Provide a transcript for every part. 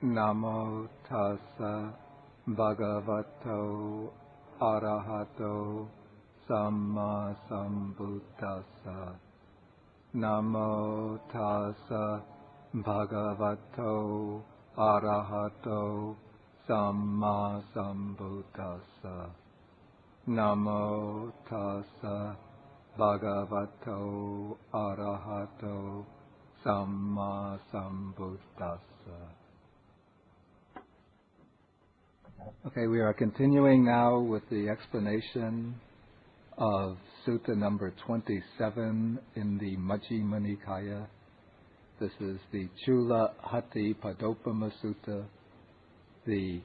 Namo tassa bhagavato arahato samma sambuddhassa. Namo tassa bhagavato arahato samma sambuddhassa. Namo tassa bhagavato arahato samma sambuddhassa. Okay, we are continuing now with the explanation of Sutta number 27 in the Majjhima Nikaya. This is the Culahatthipadopama Sutta, the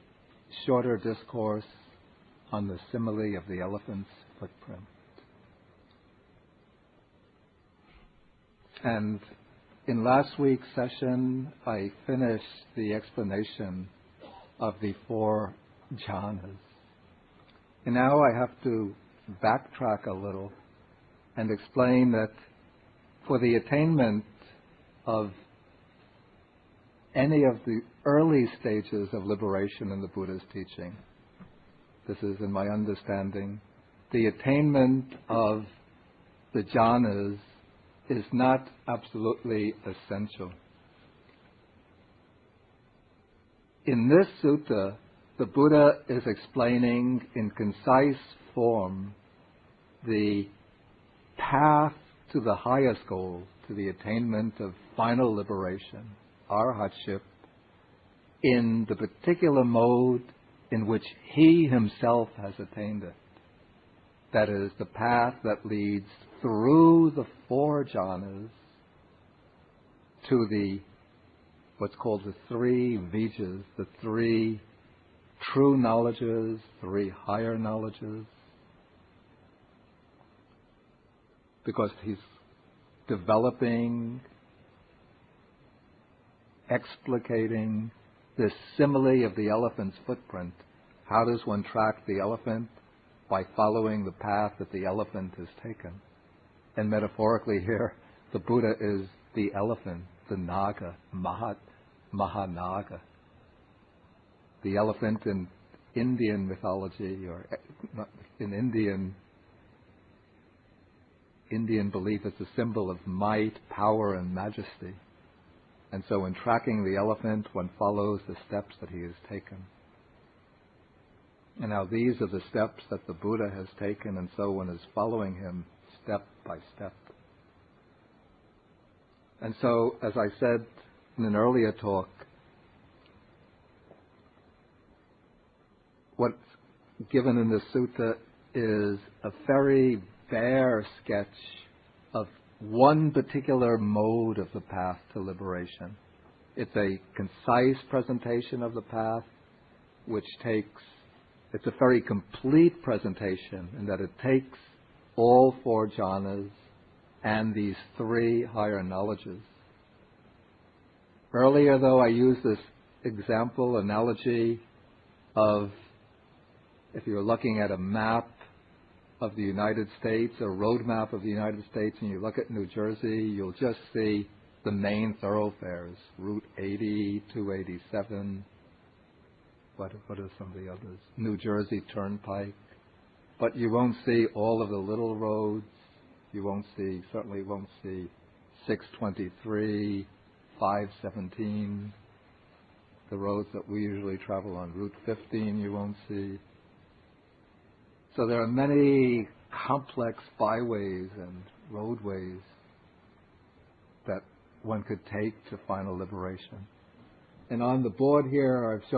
shorter discourse on the simile of the elephant's footprint. And in last week's session, I finished the explanation of the four jhanas. And now I have to backtrack a little and explain that for the attainment of any of the early stages of liberation in the Buddha's teaching, this is in my understanding, the attainment of the jhanas is not absolutely essential. In this sutta, the Buddha is explaining in concise form the path to the highest goal, to the attainment of final liberation, arhatship, in the particular mode in which he himself has attained it. That is, the path that leads through the four jhanas to the what's called the three vijas, the three true knowledges, three higher knowledges, because he's developing, explicating this simile of the elephant's footprint. How does one track the elephant? By following the path that the elephant has taken. And metaphorically here, the Buddha is the elephant, the naga, Mahanaga. The elephant in Indian mythology, or in Indian belief, is a symbol of might, power, and majesty. And so in tracking the elephant, one follows the steps that he has taken. And now these are the steps that the Buddha has taken, and so one is following him step by step. And so, as I said in an earlier talk, what's given in this sutta is a very bare sketch of one particular mode of the path to liberation. It's a concise presentation of the path, it's a very complete presentation in that it takes all four jhanas and these three higher knowledges. Earlier, though, I used this analogy of if you're looking at a map of the United States, a road map of the United States, and you look at New Jersey, you'll just see the main thoroughfares, Route 80, 287, what are some of the others? New Jersey Turnpike. But you won't see all of the little roads. Certainly won't see 623, 517, the roads that we usually travel on. Route 15 you won't see. So there are many complex byways and roadways that one could take to final liberation. And on the board here, I've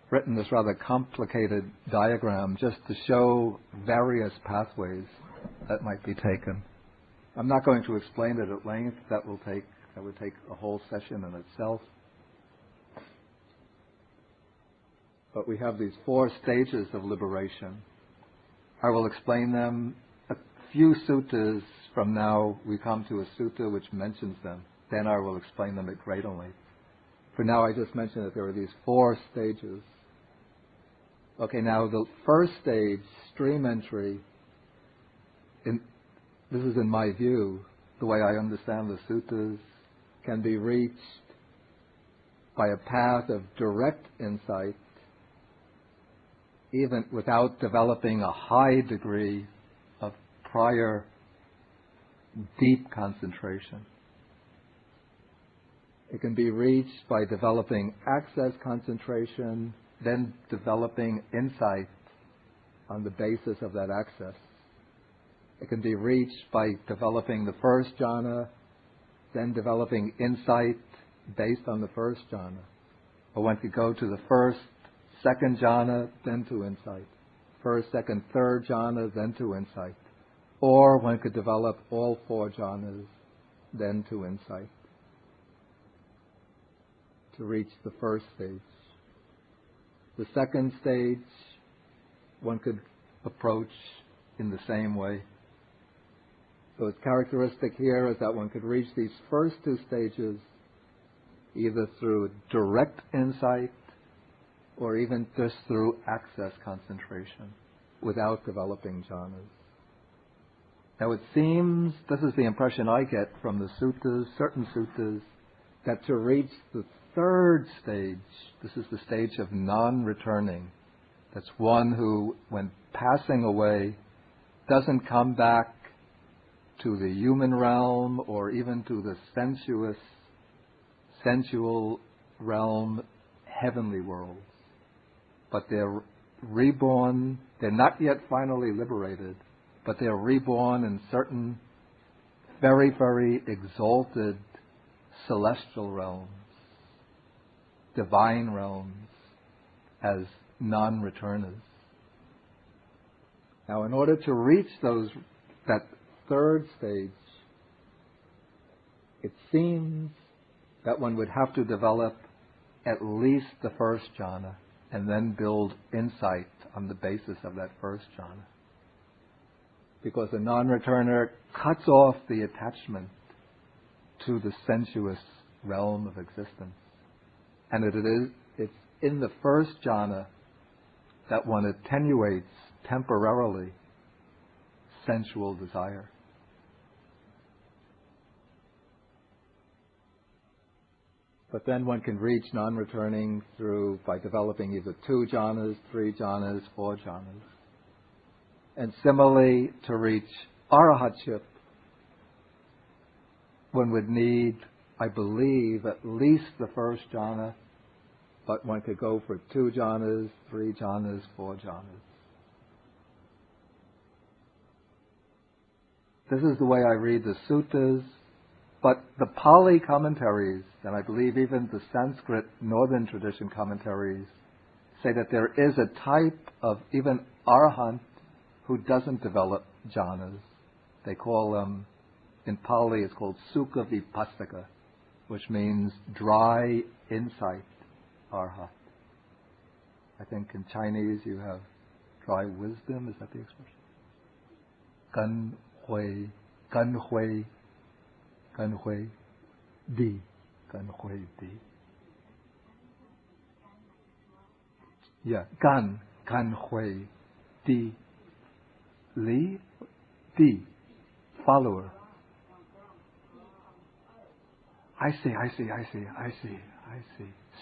written this rather complicated diagram just to show various pathways that might be taken. I'm not going to explain it at length. That would take a whole session in itself. But we have these four stages of liberation. I will explain them. A few suttas from now, we come to a sutta which mentions them. Then I will explain them at greater length. For now, I just mentioned that there are these four stages. Okay, now the first stage, stream entry, this is in my view, the way I understand the suttas, can be reached by a path of direct insight, even without developing a high degree of prior deep concentration. It can be reached by developing access concentration, then developing insight on the basis of that access. It can be reached by developing the first jhana, then developing insight based on the first jhana. Or one could go to the first, second jhana, then to insight. First, second, third jhana, then to insight. Or one could develop all four jhanas, then to insight, to reach the first stage. The second stage, one could approach in the same way. So it's characteristic here is that one could reach these first two stages either through direct insight or even just through access concentration without developing jhanas. Now it seems, this is the impression I get from the suttas, certain suttas, that to reach the third stage, this is the stage of non-returning. That's one who, when passing away, doesn't come back to the human realm or even to the sensual realm, heavenly worlds. But they're reborn, they're not yet finally liberated, but they're reborn in certain very, very exalted celestial realms, divine realms, as non-returners. Now, in order to reach that third stage, it seems that one would have to develop at least the first jhana and then build insight on the basis of that first jhana. Because a non-returner cuts off the attachment to the sensuous realm of existence. And it's in the first jhana that one attenuates temporarily sensual desire. But then one can reach non-returning by developing either 2 jhanas, 3 jhanas, 4 jhanas. And similarly, to reach arahatship, one would need, I believe, at least the first jhana, but one could go for 2 jhanas, 3 jhanas, 4 jhanas. This is the way I read the suttas, but the Pali commentaries, and I believe even the Sanskrit Northern tradition commentaries, say that there is a type of even arahant who doesn't develop jhanas. They call them, in Pali it's called sukha vipassaka, which means dry insight arhat. I think in Chinese you have dry wisdom, is that the expression? Gan hui di. Yeah, gan hui di. Li, di, follower. I see.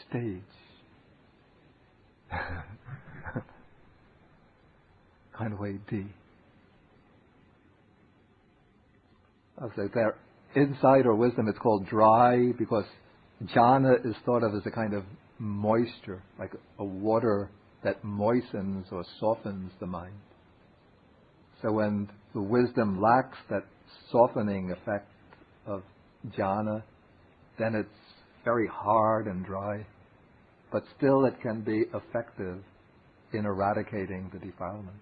Stage. Gan hui di. I'll say there, insight or wisdom, it's called dry because jhana is thought of as a kind of moisture, like a water that moistens or softens the mind. So when the wisdom lacks that softening effect of jhana, then it's very hard and dry, but still it can be effective in eradicating the defilements.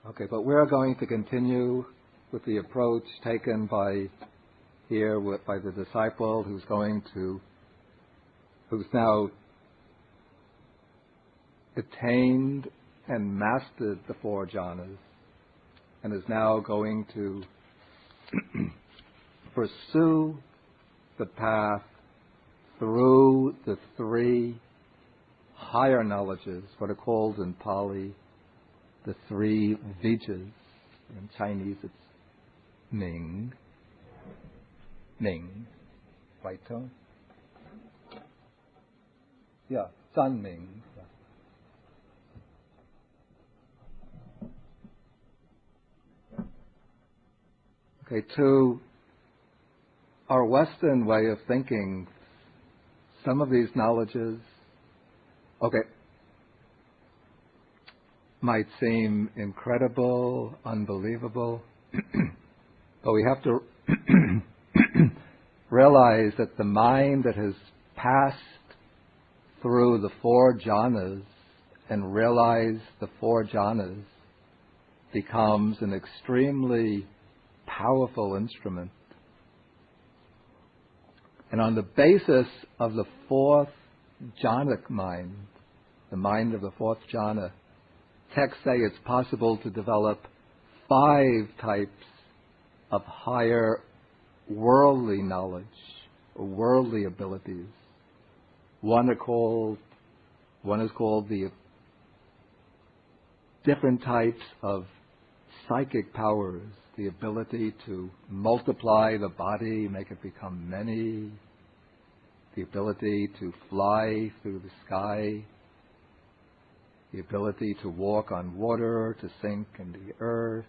Okay, but we're going to continue with the approach taken by the disciple who's now attained and mastered the 4 jhanas and is now going to pursue the path through the three higher knowledges, what are called in Pali the three vijas. In Chinese it's Ming, right tone? Yeah, Sun Ming. Yeah. Okay, to our Western way of thinking, some of these knowledges, might seem incredible, unbelievable, but we have to realize that the mind that has passed through the four jhanas and realized the four jhanas becomes an extremely powerful instrument. And on the basis of the fourth jhanic mind, the mind of the fourth jhana, texts say it's possible to develop 5 types of higher worldly knowledge or worldly abilities. One is called the different types of psychic powers, the ability to multiply the body, make it become many, the ability to fly through the sky, the ability to walk on water, to sink in the earth,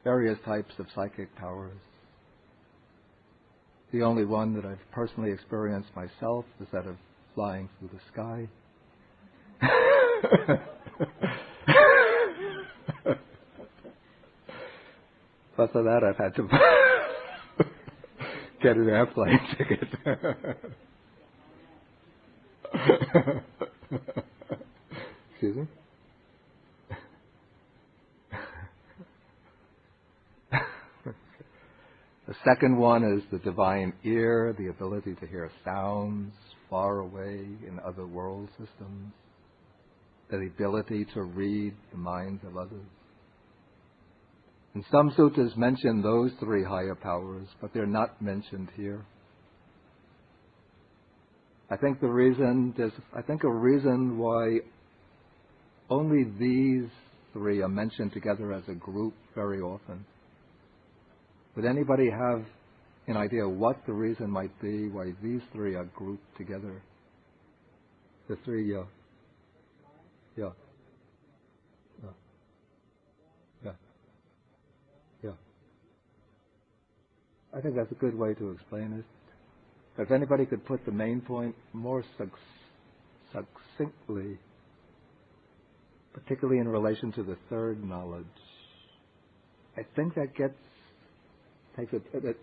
various types of psychic powers. The only one that I've personally experienced myself is that of flying through the sky. But for that I've had to get an airplane ticket. Excuse me? The second one is the divine ear, the ability to hear sounds far away in other world systems, the ability to read the minds of others. And some suttas mention those 3 higher powers, but they're not mentioned here. I think a reason why only these 3 are mentioned together as a group very often. Would anybody have an idea what the reason might be why these 3 are grouped together? The 3, yeah. I think that's a good way to explain it. If anybody could put the main point more succinctly, particularly in relation to the third knowledge, I think that takes it at a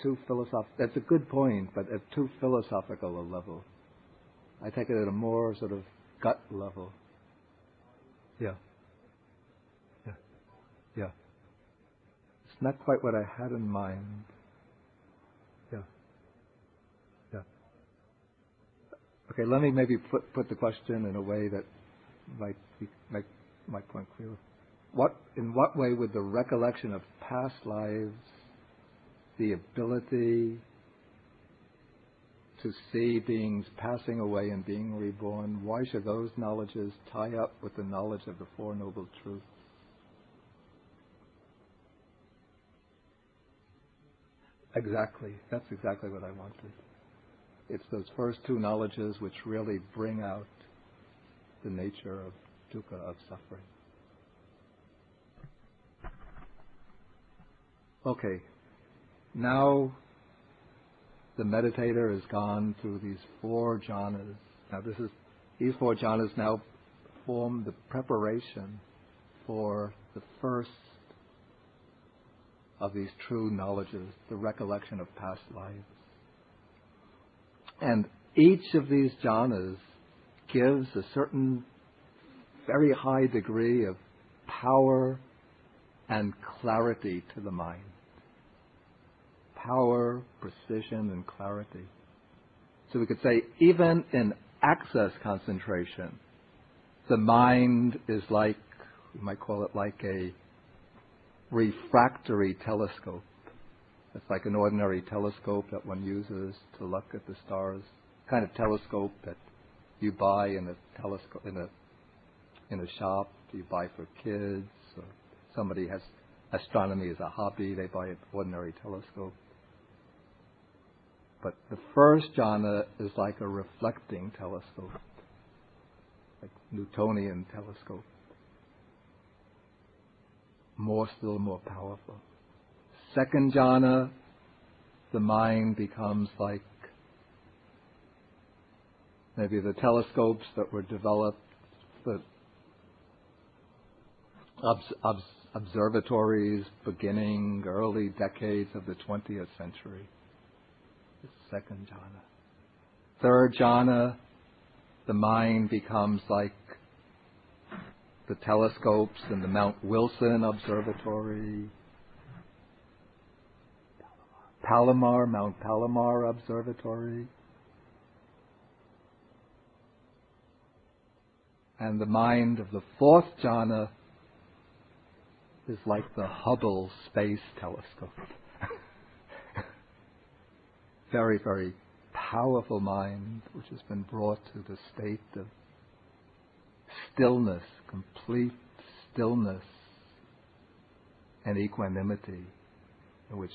too philosophical. That's a good point, but at too philosophical a level. I take it at a more sort of gut level. Yeah. It's not quite what I had in mind. Yeah. Okay, let me maybe put the question in a way that might make my point clearer. In what way would the recollection of past lives, the ability to see beings passing away and being reborn, why should those knowledges tie up with the knowledge of the Four Noble Truths? Exactly. That's exactly what I wanted. It's those first 2 knowledges which really bring out the nature of dukkha, of suffering. Okay. Now the meditator has gone through these 4 jhanas. Now these 4 jhanas now form the preparation for the first of these true knowledges, the recollection of past lives. And each of these jhanas gives a certain very high degree of power and clarity to the mind. Power, precision, and clarity. So we could say even in access concentration, the mind is like, we might call it like a refractory telescope. It's like an ordinary telescope that one uses to look at the stars. Kind of telescope that you buy in a telescope in a shop. You buy for kids, or somebody has astronomy as a hobby. They buy an ordinary telescope. But the first jhana is like a reflecting telescope, like Newtonian telescope. Still more powerful. Second jhana, the mind becomes like maybe the telescopes that were developed, the observatories beginning early decades of the 20th century. The second jhana. Third jhana, the mind becomes like the telescopes in the Mount Wilson Observatory, Mount Palomar Observatory. And the mind of the fourth jhana is like the Hubble Space Telescope. Very, very powerful mind, which has been brought to the state of stillness, complete stillness and equanimity, in which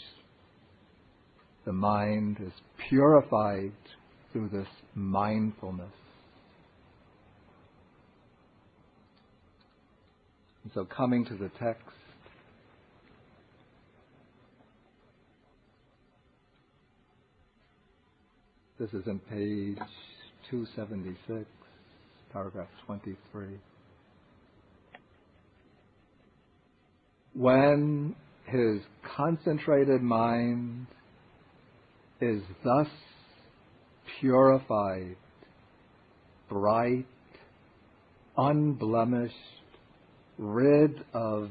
the mind is purified through this mindfulness. And so coming to the text, this is in page 276, paragraph 23. When his concentrated mind is thus purified, bright, unblemished, rid of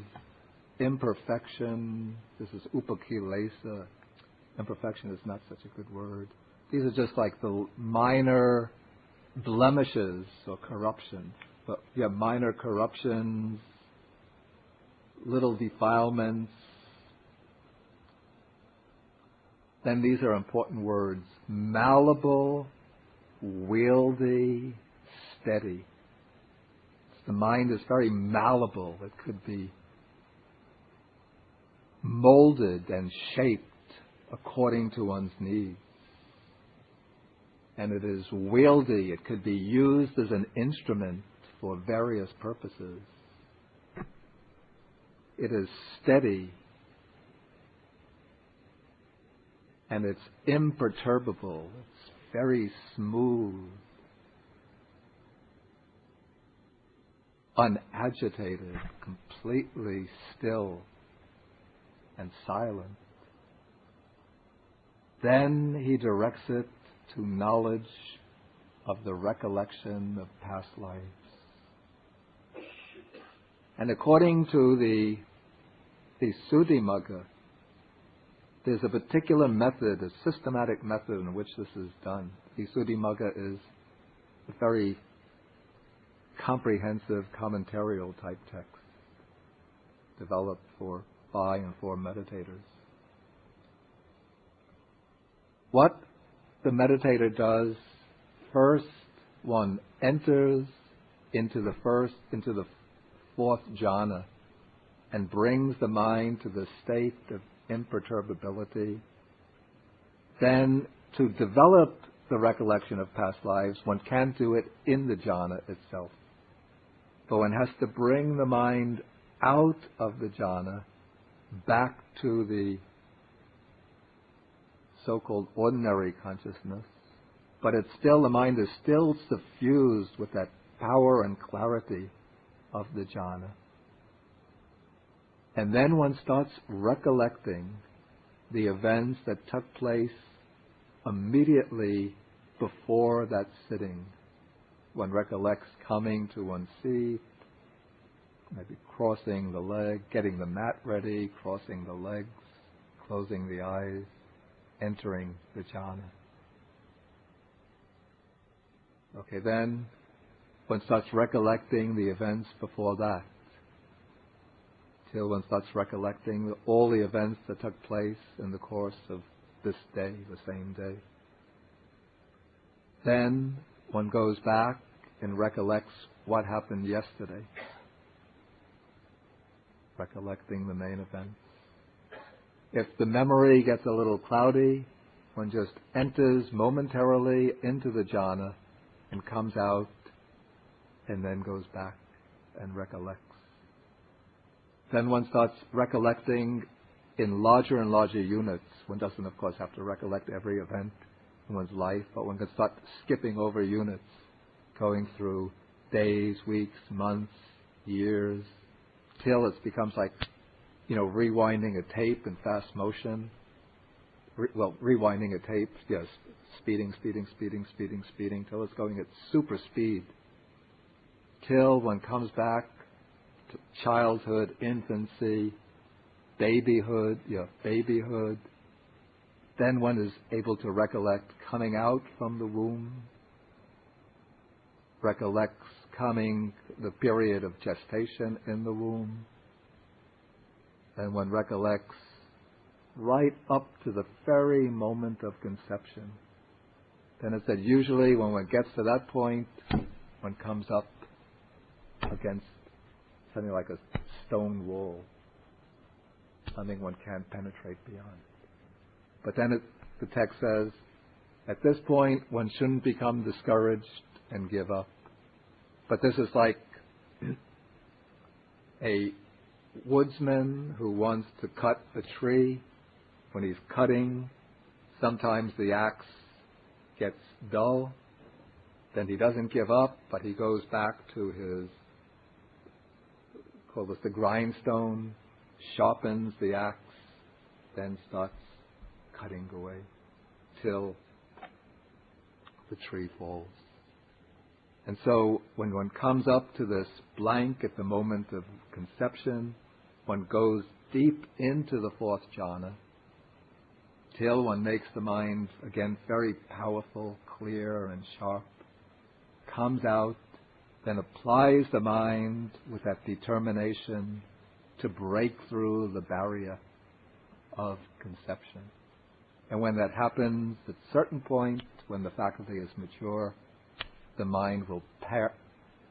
imperfection. This is upakilesa. Imperfection is not such a good word. These are just like the minor blemishes or corruption. But you have minor corruptions, little defilements. Then these are important words. Malleable, wieldy, steady. The mind is very malleable. It could be molded and shaped according to one's needs. And it is wieldy. It could be used as an instrument for various purposes. It is steady. And it's imperturbable. It's very smooth. Unagitated, completely still and silent. Then he directs it to knowledge of the recollection of past lives. And according to the Suddhimagga, there's a particular method, a systematic method in which this is done. The Suddhimagga is a very comprehensive commentarial type text developed by and for meditators. What the meditator does, first one enters into the fourth jhana and brings the mind to the state of imperturbability. Then to develop the recollection of past lives, one can't do it in the jhana itself. But one has to bring the mind out of the jhana back to the so-called ordinary consciousness. But the mind is still suffused with that power and clarity of the jhana. And then one starts recollecting the events that took place immediately before that sitting. One recollects coming to one's seat, maybe crossing the leg, getting the mat ready, crossing the legs, closing the eyes, entering the jhana. Okay, then one starts recollecting the events before that. till one starts recollecting all the events that took place in the course of this day, the same day. Then one goes back and recollects what happened yesterday, recollecting the main events. If the memory gets a little cloudy, one just enters momentarily into the jhana and comes out and then goes back and recollects. Then one starts recollecting in larger and larger units. One doesn't, of course, have to recollect every event in one's life, but one can start skipping over units, going through days, weeks, months, years, till it becomes like, rewinding a tape in fast motion. Rewinding a tape, yes, speeding, till it's going at super speed. Till one comes back to childhood, infancy, babyhood. Then one is able to recollect coming out from the womb, recollects coming the period of gestation in the womb, and one recollects right up to the very moment of conception. Then it said usually when one gets to that point, one comes up against something like a stone wall, something one can't penetrate beyond. But then the text says, at this point one shouldn't become discouraged and give up. But this is like a woodsman who wants to cut a tree. When he's cutting, sometimes the axe gets dull. Then he doesn't give up, but he goes back to his, call this the grindstone, sharpens the axe, then starts cutting away till the tree falls. And so when one comes up to this blank at the moment of conception, one goes deep into the fourth jhana till one makes the mind again very powerful, clear and sharp, comes out, then applies the mind with that determination to break through the barrier of conception. And when that happens, at a certain point, when the faculty is mature, the mind will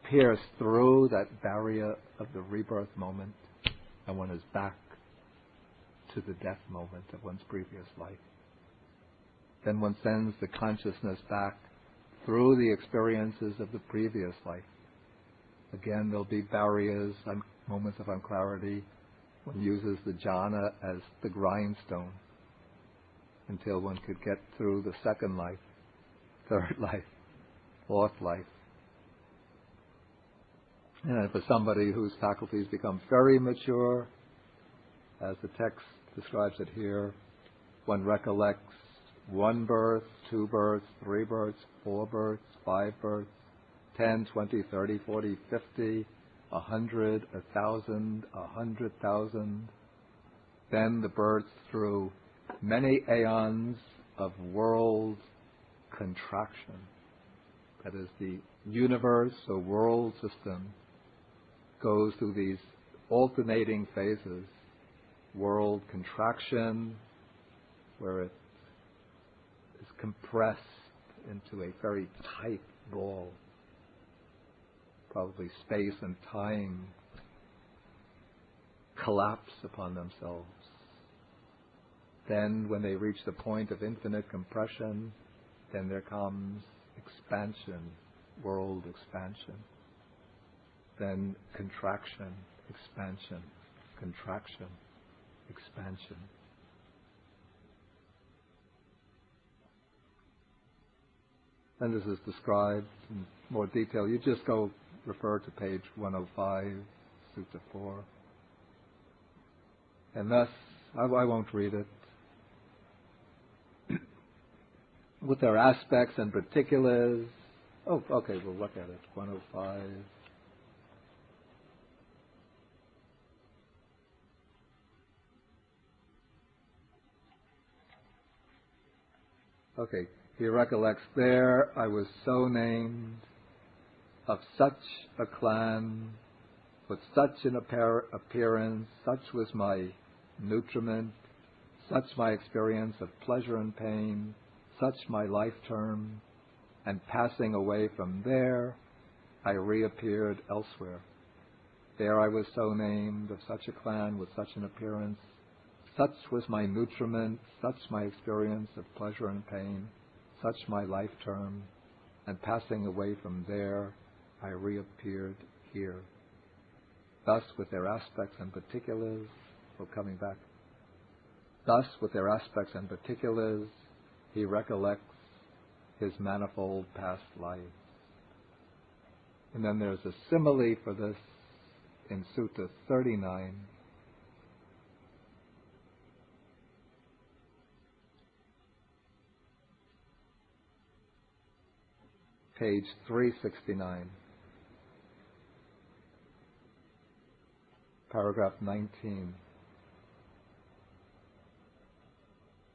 pierce through that barrier of the rebirth moment, and one is back to the death moment of one's previous life. Then one sends the consciousness back through the experiences of the previous life. Again, there'll be barriers, moments of unclarity. One uses the jhana as the grindstone until one could get through the second life, third life, fourth life. And for somebody whose faculties become very mature, as the text describes it here, one recollects 1 birth, 2 births, 3 births, 4 births, 5 births, 10, 20, 30, 40, 50, 100, 1,000, 100,000. Then the births through many aeons of world contraction. That is, the universe or world system goes through these alternating phases. World contraction, where it is compressed into a very tight ball. Probably space and time collapse upon themselves. Then when they reach the point of infinite compression, then there comes expansion, world expansion. Then contraction, expansion, contraction, expansion. And this is described in more detail. You just go refer to page 105, Sutta 4. And thus, I won't read it. With their aspects and particulars. Oh, okay, we'll look at it. 105. Okay, he recollects there, I was so named, of such a clan, with such an appearance, such was my nutriment, such my experience of pleasure and pain, such my life term, and passing away from there, I reappeared elsewhere. There I was so named, of such a clan, with such an appearance, such was my nutriment, such my experience of pleasure and pain, such my life term, and passing away from there, I reappeared here. Thus, with their aspects and particulars, coming back. Thus, with their aspects and particulars, he recollects his manifold past lives. And then there's a simile for this in Sutta 39. Page 369. Paragraph 19.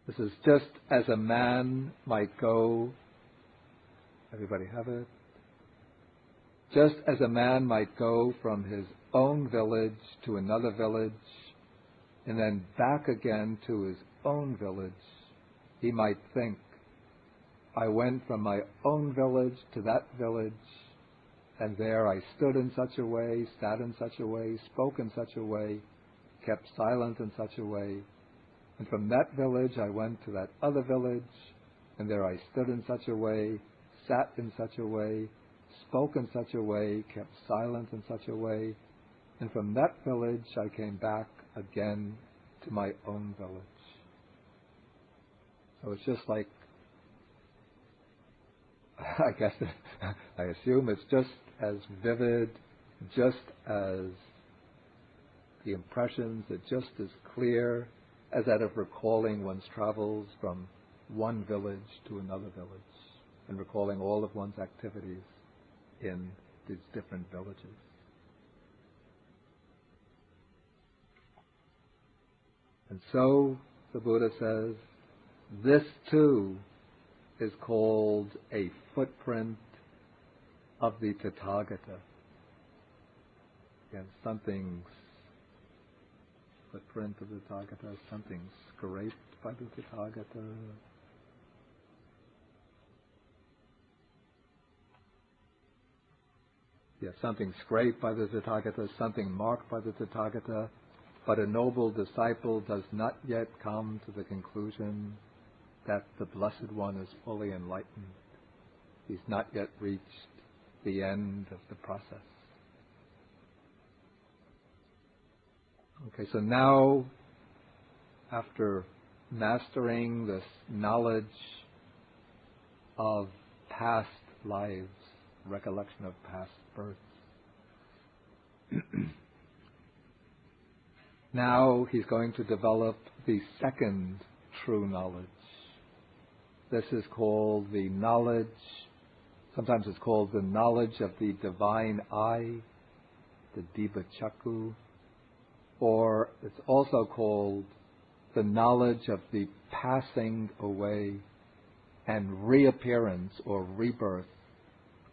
This is just as a man might go, everybody have it? Just as a man might go from his own village to another village and then back again to his own village, he might think, I went from my own village to that village, and there I stood in such a way, sat in such a way, spoke in such a way, kept silent in such a way. And from that village I went to that other village, and there I stood in such a way, sat in such a way, spoke in such a way, kept silent in such a way. And from that village I came back again to my own village. So it's just like, I guess, I assume it's just as vivid, just as the impressions are just as clear as that of recalling one's travels from one village to another village and recalling all of one's activities in these different villages. And so, the Buddha says, this too is called a footprint of the Tathagata. Again, something's footprint of the Tathagata, something scraped by the Tathagata. Yes, something scraped by the Tathagata, something marked by the Tathagata, but a noble disciple does not yet come to the conclusion that the Blessed One is fully enlightened. He's not yet reached the end of the process. Okay, so now, after mastering this knowledge of past lives, recollection of past births, now he's going to develop the second true knowledge. This is called the knowledge, sometimes it's called the knowledge of the divine eye, the Diva Chakku, or it's also called the knowledge of the passing away and reappearance or rebirth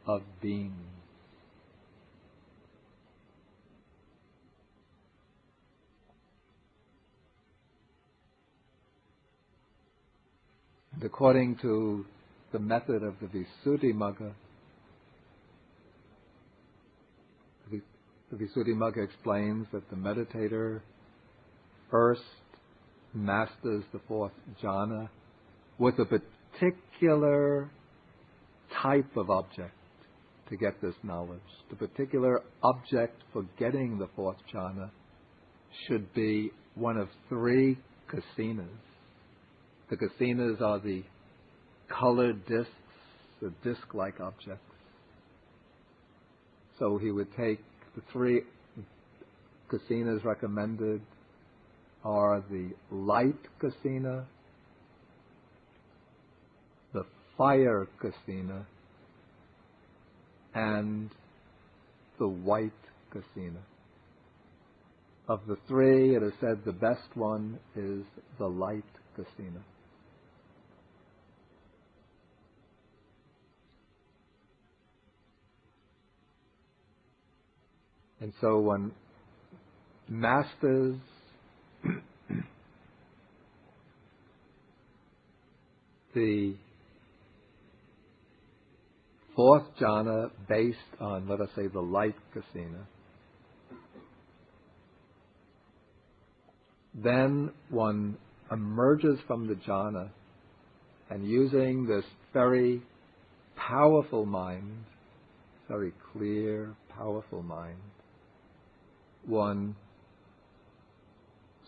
of beings. And according to the method of the Visuddhimagga, the Visuddhimagga explains that the meditator first masters the fourth jhana with a particular type of object to get this knowledge. The particular object for getting the fourth jhana should be one of three kasinas. The kasinas are the colored discs, the disc-like objects. So he would take the three kasinas recommended are the light kasina, the fire kasina, and the white kasina. Of the three, it is said the best one is the light kasina. And so one masters the fourth jhana based on, let us say, the light kasina, then one emerges from the jhana and using this very powerful mind, very clear, powerful mind, one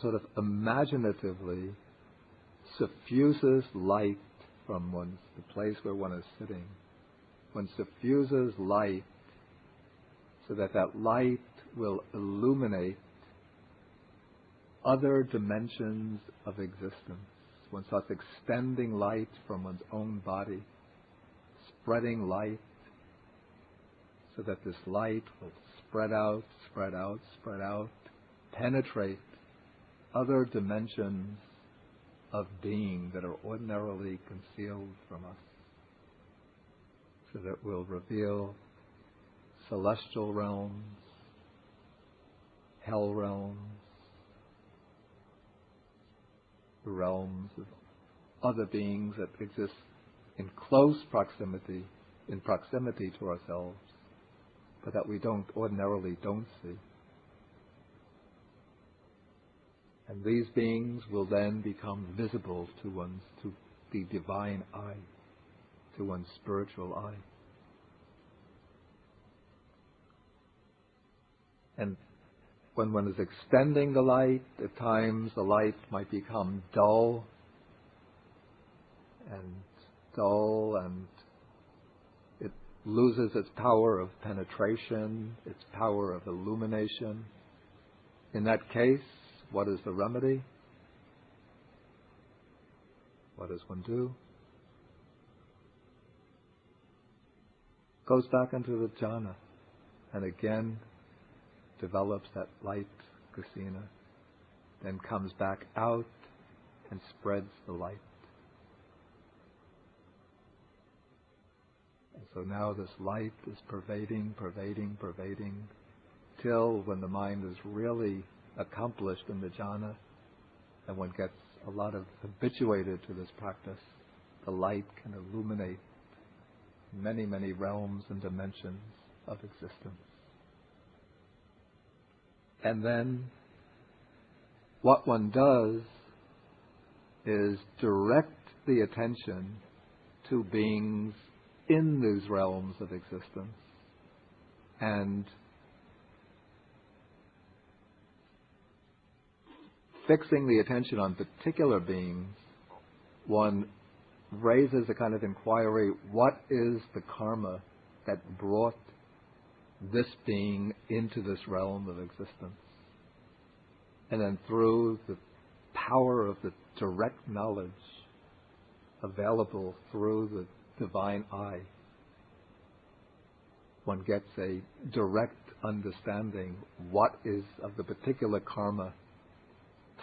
sort of imaginatively suffuses light from the place where one is sitting. One suffuses light so that that light will illuminate other dimensions of existence. One starts extending light from one's own body, spreading light so that this light will spread out, spread out, spread out, penetrate other dimensions of being that are ordinarily concealed from us, so that it will reveal celestial realms, hell realms, realms of other beings that exist in close proximity, in proximity to ourselves, but that we ordinarily don't see. And these beings will then become visible to the divine eye, to one's spiritual eye. And when one is extending the light, at times the light might become dull, and it loses its power of penetration, its power of illumination. In that case, what is the remedy? What does one do? Goes back into the jhana and again develops that light kasina, then comes back out and spreads the light. And so now this light is pervading, till when the mind is really accomplished in the jhana and one gets a lot of habituated to this practice, the light can illuminate many, many realms and dimensions of existence. And then what one does is direct the attention to beings in these realms of existence, and fixing the attention on particular beings, one raises a kind of inquiry: what is the karma that brought this being into this realm of existence? And then through the power of the direct knowledge available through the divine eye, one gets a direct understanding what is of the particular karma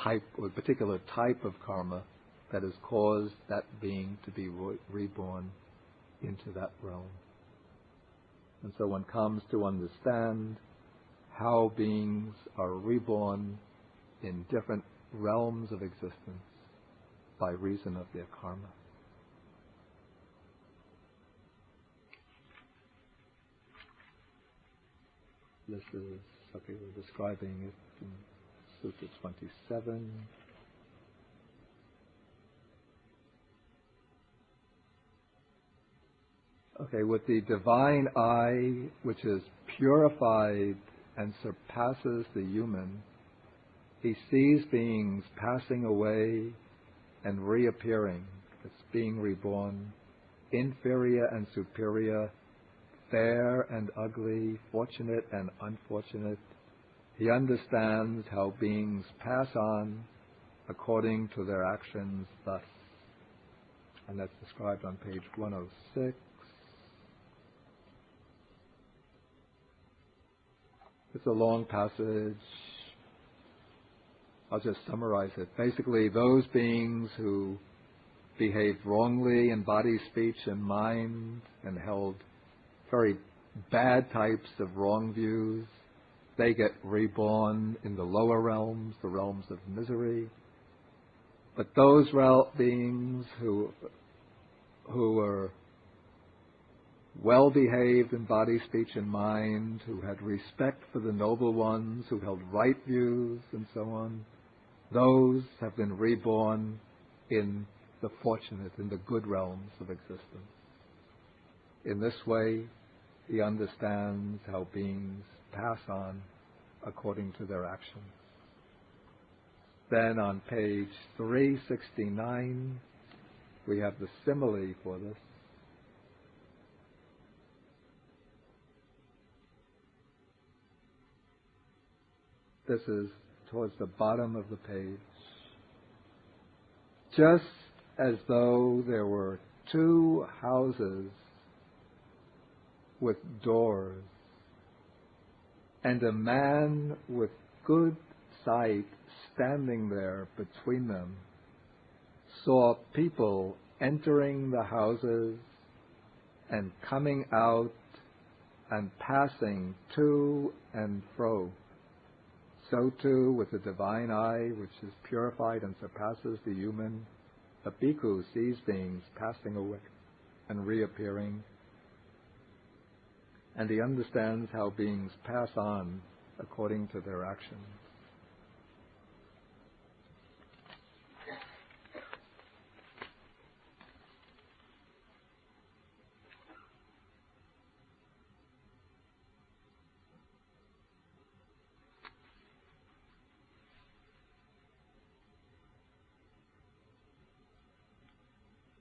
type, or particular type of karma that has caused that being to be reborn into that realm. And so one comes to understand how beings are reborn in different realms of existence by reason of their karma. This is, okay, we're describing it in Sutta 27. Okay, with the divine eye, which is purified and surpasses the human, he sees beings passing away and reappearing, as being reborn, inferior and superior, fair and ugly, fortunate and unfortunate. He understands how beings pass on according to their actions thus. And that's described on page 106. It's a long passage. I'll just summarize it. Basically, those beings who behaved wrongly in body, speech, and mind, and held very bad types of wrong views, they get reborn in the lower realms, the realms of misery. But those beings who were well-behaved in body, speech, and mind, who had respect for the noble ones, who held right views, and so on, those have been reborn in the fortunate, in the good realms of existence. In this way, he understands how beings pass on according to their actions. Then on page 369, we have the simile for this. This is towards the bottom of the page. Just as though there were two houses with doors, and a man with good sight standing there between them saw people entering the houses and coming out and passing to and fro. So too with the divine eye, which is purified and surpasses the human, a bhikkhu sees beings passing away and reappearing, and he understands how beings pass on according to their actions.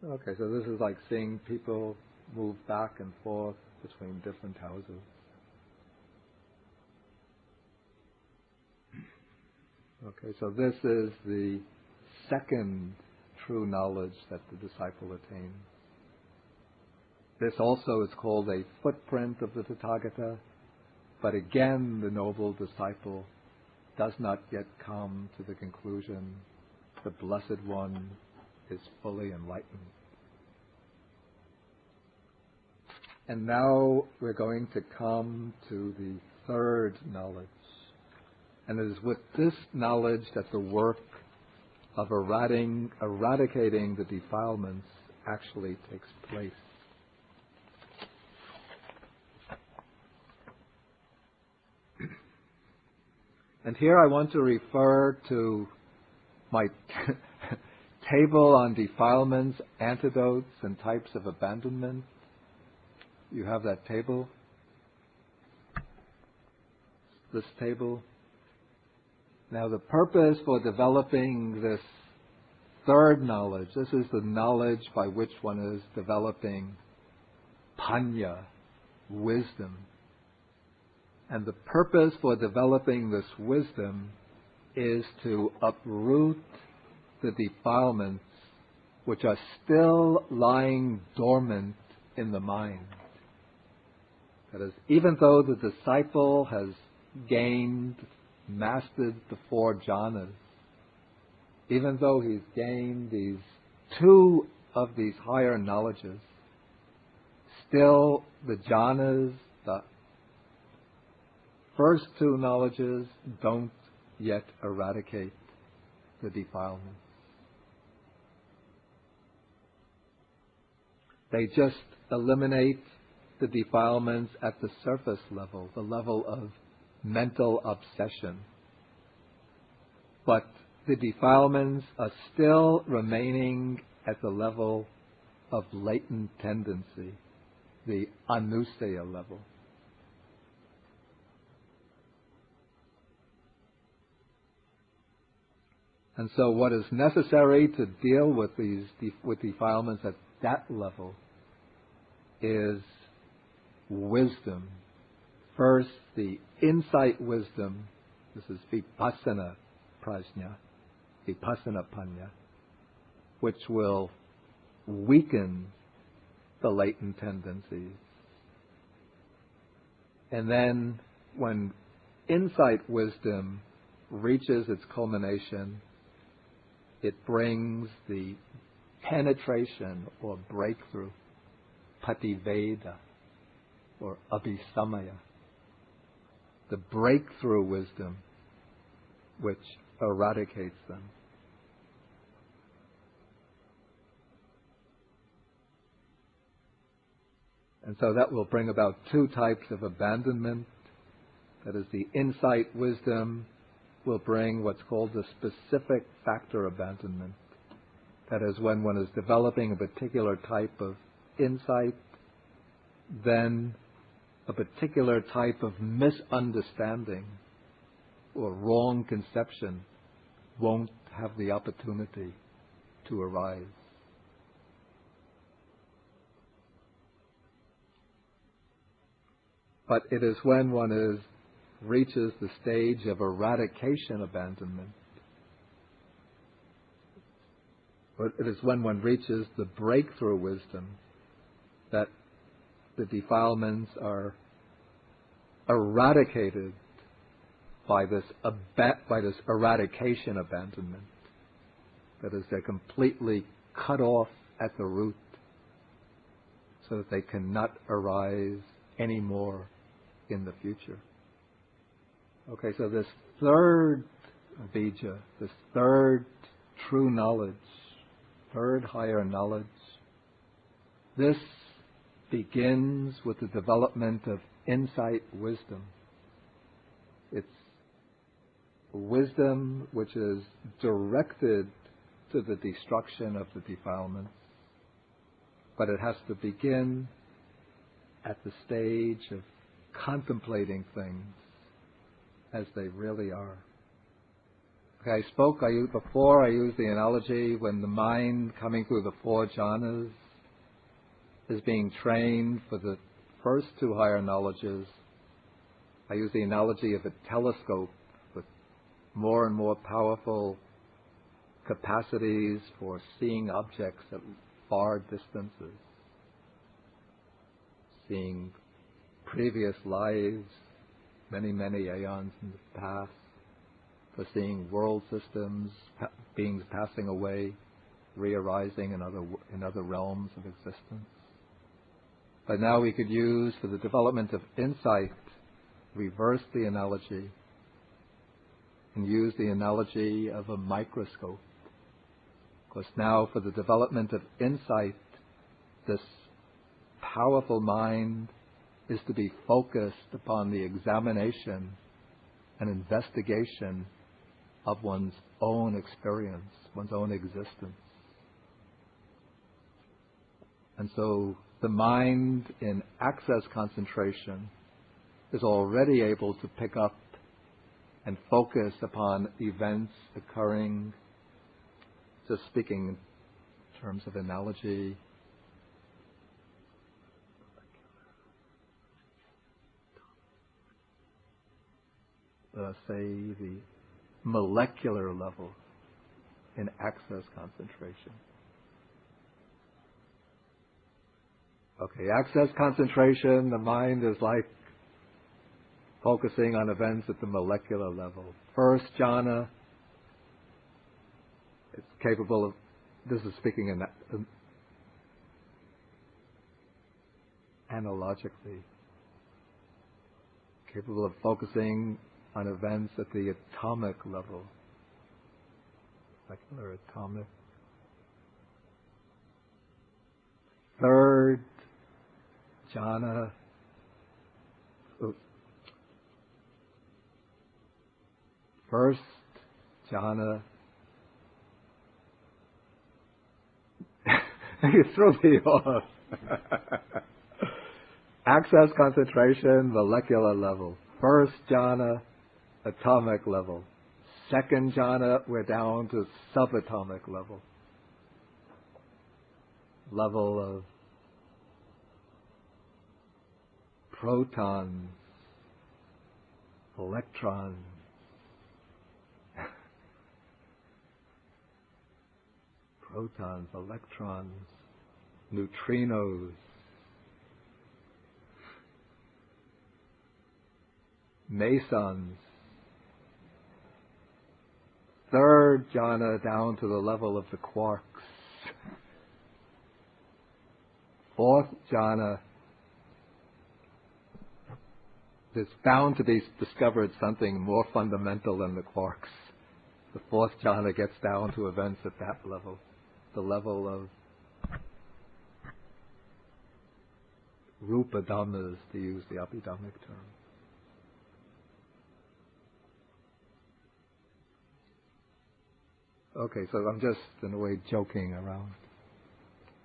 Okay, so this is like seeing people move back and forth between different houses. Okay, so this is the second true knowledge that the disciple attains. This also is called a footprint of the Tathagata, but again the noble disciple does not yet come to the conclusion the Blessed One is fully enlightened. And now we're going to come to the third knowledge. And it is with this knowledge that the work of eradicating the defilements actually takes place. And here I want to refer to my table on defilements, antidotes, and types of abandonment. You have that table? This table. Now the purpose for developing this third knowledge, this is the knowledge by which one is developing panya, wisdom. And the purpose for developing this wisdom is to uproot the defilements which are still lying dormant in the mind. That is, even though the disciple has mastered the four jhanas, even though he's gained two of these higher knowledges, still the jhanas, the first two knowledges, don't yet eradicate the defilements. They just eliminate the defilements at the surface level, the level of mental obsession. But the defilements are still remaining at the level of latent tendency, the anusaya level. And so what is necessary to deal with these defilements at that level is wisdom. First, the insight wisdom. This is vipassana prajna, vipassana panya, which will weaken the latent tendencies. And then when insight wisdom reaches its culmination, it brings the penetration or breakthrough, pativeda, or abhisamaya. the breakthrough wisdom which eradicates them. And so that will bring about two types of abandonment. That is, the insight wisdom will bring what's called the specific factor abandonment. That is, when one is developing a particular type of insight, then a particular type of misunderstanding or wrong conception won't have the opportunity to arise. But it is when one reaches the stage of eradication abandonment, or it is when one reaches the breakthrough wisdom, that the defilements are eradicated by this eradication abandonment. That is, they're completely cut off at the root so that they cannot arise anymore in the future. Okay, so this third bija, this third true knowledge, third higher knowledge, this begins with the development of insight wisdom. It's wisdom which is directed to the destruction of the defilements, but it has to begin at the stage of contemplating things as they really are. Okay, before I used the analogy when the mind coming through the four jhanas is being trained for the first two higher knowledges. I use the analogy of a telescope with more and more powerful capacities for seeing objects at far distances, seeing previous lives, many, many aeons in the past, for seeing world systems, beings passing away, re-arising in other realms of existence. But now we could use, for the development of insight, reverse the analogy and use the analogy of a microscope. Because now, for the development of insight, this powerful mind is to be focused upon the examination and investigation of one's own experience, one's own existence. And so the mind in access concentration is already able to pick up and focus upon events occurring, just speaking in terms of analogy, say the molecular level in access concentration. Okay, access concentration, the mind is like focusing on events at the molecular level. First jhana, it's capable of, this is speaking analogically, capable of focusing on events at the atomic level, molecular, atomic. Third jhana, first jhana, you threw me off. Access concentration, molecular level. First jhana, atomic level. Second jhana, we're down to subatomic level. Level of protons, electrons, protons, electrons, neutrinos, mesons. Third jhana down to the level of the quarks. Fourth jhana, there's bound to be discovered something more fundamental than the quarks. The fourth jhana gets down to events at that level, the level of rupa dhammas, to use the Abhidhammic term. Okay, so I'm just, in a way, joking around.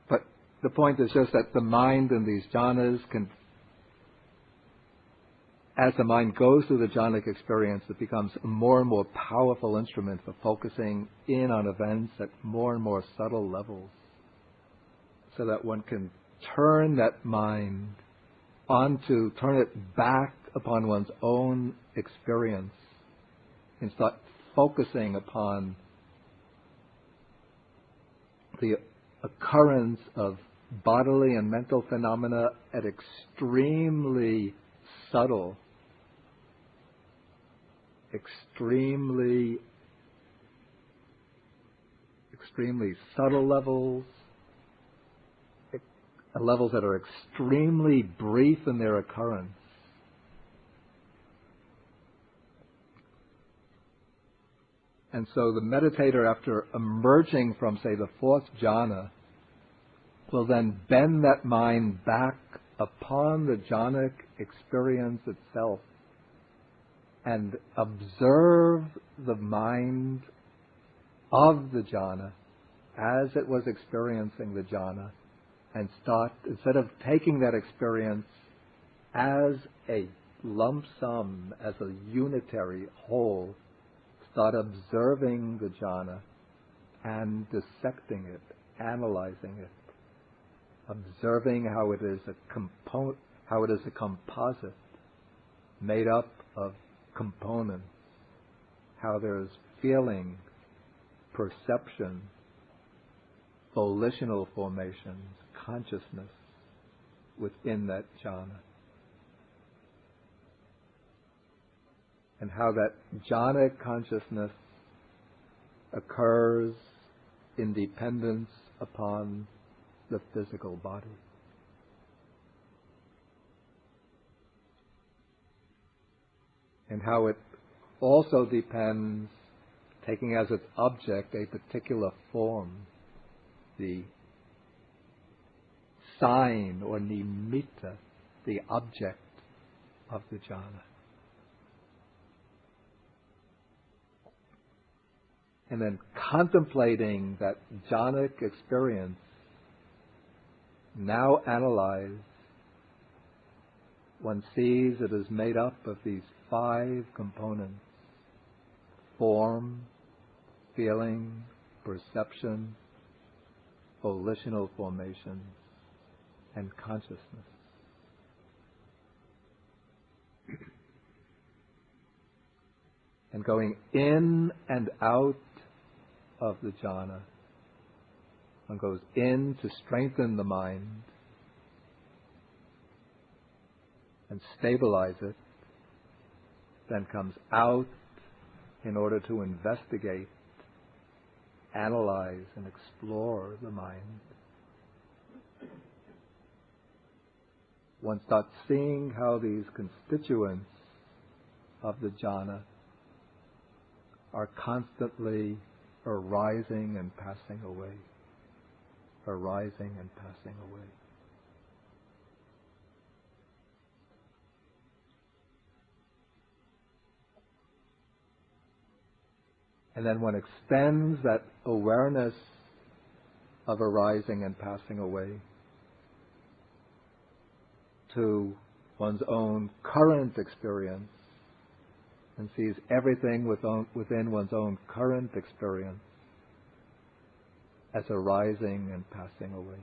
But the point is just that the mind in these jhanas can, as the mind goes through the jhanic experience, it becomes a more and more powerful instrument for focusing in on events at more and more subtle levels, so that one can turn that mind turn it back upon one's own experience and start focusing upon the occurrence of bodily and mental phenomena at extremely subtle, extremely subtle levels, levels that are extremely brief in their occurrence. And so the meditator, after emerging from, say, the fourth jhana, will then bend that mind back upon the jhanic experience itself and observe the mind of the jhana as it was experiencing the jhana, and start, instead of taking that experience as a lump sum, as a unitary whole, start observing the jhana and dissecting it, analyzing it, observing how it is a composite made up of components, how there's feeling, perception, volitional formations, consciousness within that jhana. And how that jhanic consciousness occurs in dependence upon the physical body. And how it also depends, taking as its object a particular form, the sign or nimitta, the object of the jhana. And then contemplating that jhanic experience, now analyzed, one sees it is made up of these 5 components: form, feeling, perception, volitional formations, and consciousness. And going in and out of the jhana, one goes in to strengthen the mind and stabilize it, then comes out in order to investigate, analyze, and explore the mind. One starts seeing how these constituents of the jhana are constantly arising and passing away, arising and passing away. And then one extends that awareness of arising and passing away to one's own current experience and sees everything within one's own current experience as arising and passing away.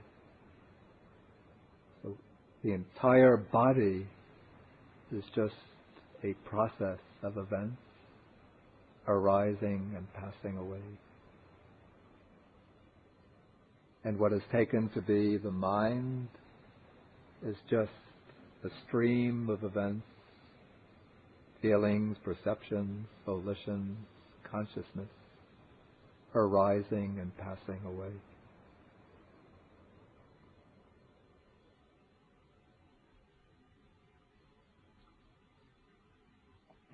So the entire body is just a process of events arising and passing away. And what is taken to be the mind is just a stream of events, feelings, perceptions, volitions, consciousness, arising and passing away.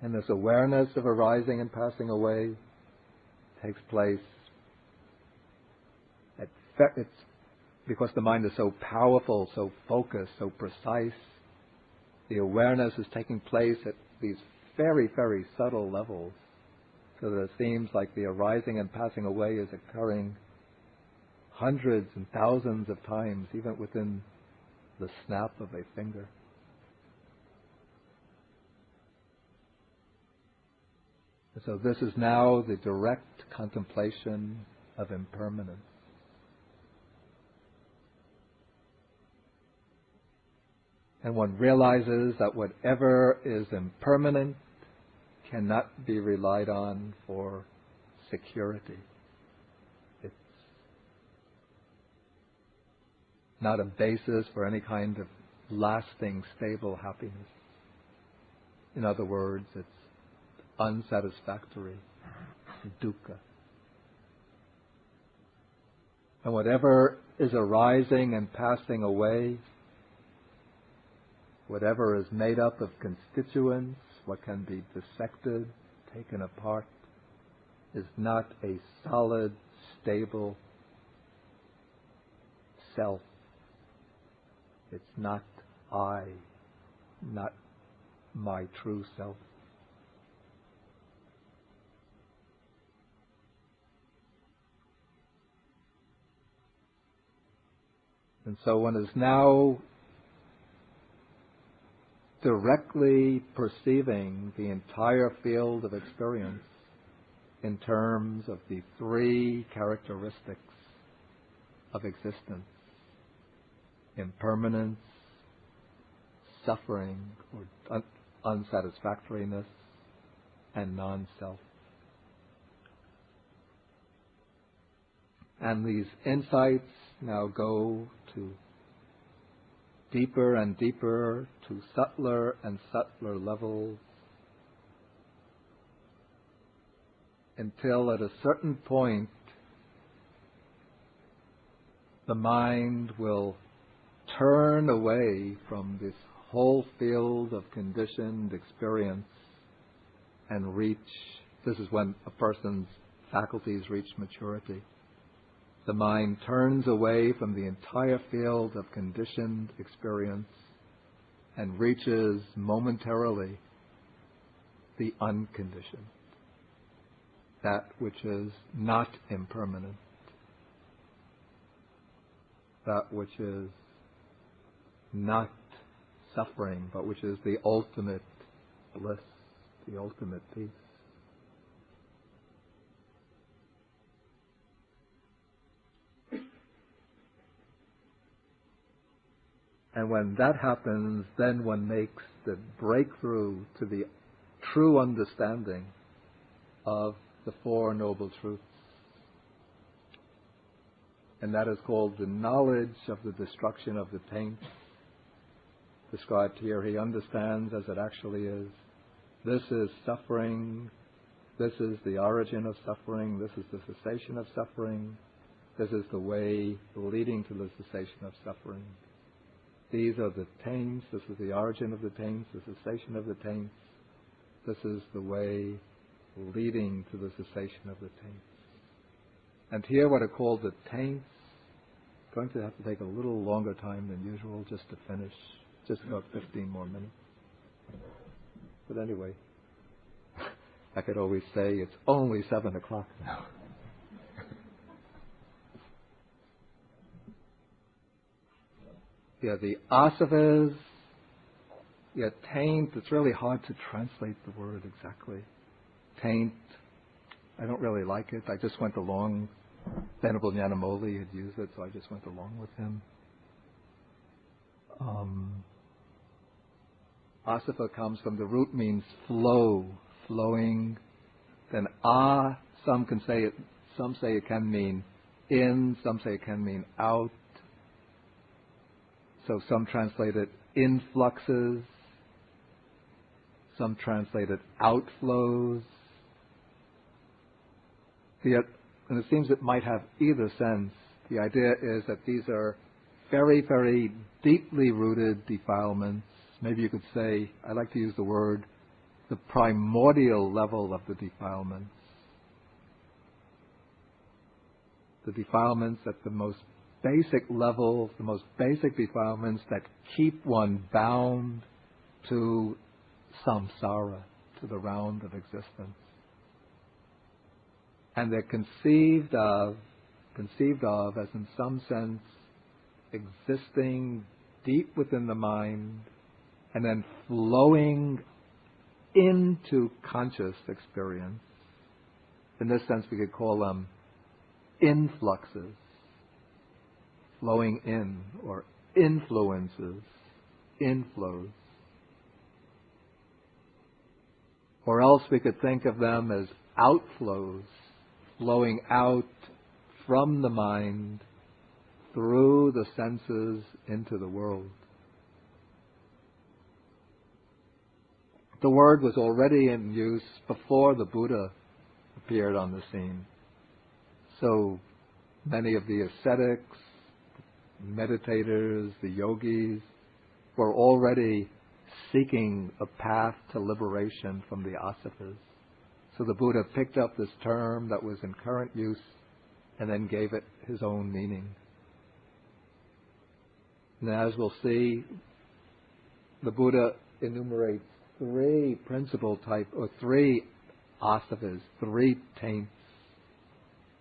And this awareness of arising and passing away takes place. It's because the mind is so powerful, so focused, so precise. The awareness is taking place at these very, very subtle levels, so that it seems like the arising and passing away is occurring hundreds and thousands of times, even within the snap of a finger. And so this is now the direct contemplation of impermanence. And one realizes that whatever is impermanent cannot be relied on for security. It's not a basis for any kind of lasting, stable happiness. In other words, it's unsatisfactory, dukkha. And whatever is arising and passing away, whatever is made up of constituents, what can be dissected, taken apart, is not a solid, stable self. It's not I, not my true self. And so one is now directly perceiving the entire field of experience in terms of the three characteristics of existence: impermanence, suffering or unsatisfactoriness, and non-self. And these insights now go to deeper and deeper, to subtler and subtler levels, until at a certain point the mind will turn away from this whole field of conditioned experience and reach, this is when a person's faculties reach maturity. The mind turns away from the entire field of conditioned experience and reaches momentarily the unconditioned, that which is not impermanent, that which is not suffering, but which is the ultimate bliss, the ultimate peace. And when that happens, then one makes the breakthrough to the true understanding of the Four Noble Truths. And that is called the knowledge of the destruction of the taint. Described here, he understands as it actually is. This is suffering. This is the origin of suffering. This is the cessation of suffering. This is the way leading to the cessation of suffering. These are the taints. This is the origin of the taints, the cessation of the taints. This is the way leading to the cessation of the taints. And here what are called the taints, going to have to take a little longer time than usual just to finish, just about 15 more minutes. But anyway, I could always say it's only 7 o'clock now. Yeah, the asavas, taint, it's really hard to translate the word exactly. Taint, I don't really like it. I just went along. Venerable Nyanamoli had used it, so I just went along with him. Asava comes from the root, means flow, flowing. Then some can say it, some say it can mean in, some say it can mean out. So some translate it influxes, some translate it outflows. And it seems it might have either sense. The idea is that these are very, very deeply rooted defilements. Maybe you could say, I like to use the word the primordial level of the defilements. The defilements at the most basic level, the most basic defilements that keep one bound to samsara, to the round of existence. And they're conceived of as in some sense existing deep within the mind and then flowing into conscious experience. In this sense, we could call them influxes, flowing in, or influences, inflows. Or else we could think of them as outflows, flowing out from the mind through the senses into the world. The word was already in use before the Buddha appeared on the scene. So many of the ascetics, meditators, the yogis were already seeking a path to liberation from the asavas. So the Buddha picked up this term that was in current use and then gave it his own meaning. And as we'll see, the Buddha enumerates three asavas, three taints.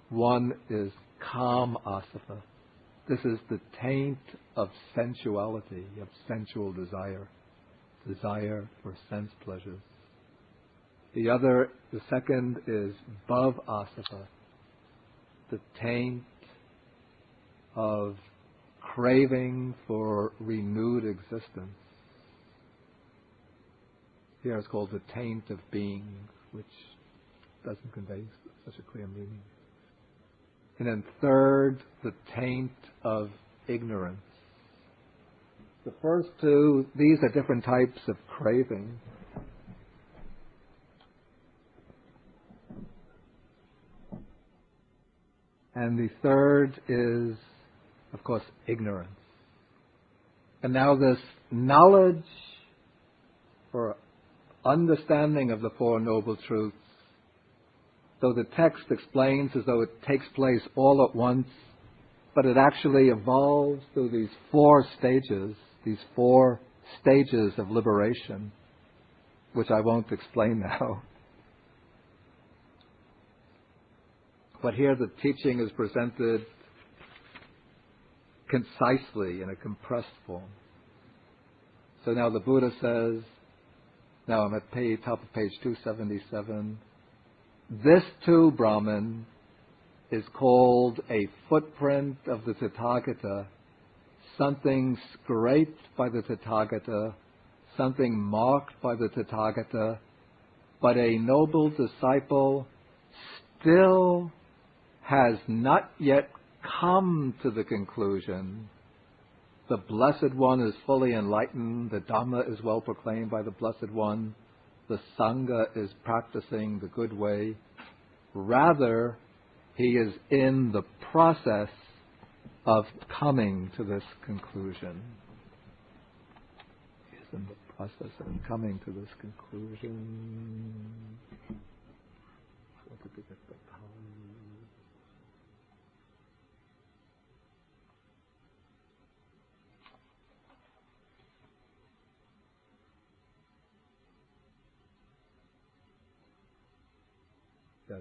One is kam asava. This is the taint of sensuality, of sensual desire for sense pleasures. The second is bhav asava, the taint of craving for renewed existence. Here it's called the taint of being, which doesn't convey such a clear meaning. And then third, the taint of ignorance. The first two, these are different types of craving. And the third is, of course, ignorance. And now this knowledge or understanding of the Four Noble Truths, though the text explains as though it takes place all at once, but it actually evolves through these four stages of liberation, which I won't explain now. But here the teaching is presented concisely in a compressed form. So now the Buddha says, now I'm at top of page 277, this too, Brahman, is called a footprint of the Tathagata, something scraped by the Tathagata, something marked by the Tathagata, but a noble disciple still has not yet come to the conclusion. The Blessed One is fully enlightened, the Dhamma is well proclaimed by the Blessed One, the Sangha is practicing the good way. Rather, he is in the process of coming to this conclusion. He is in the process of coming to this conclusion.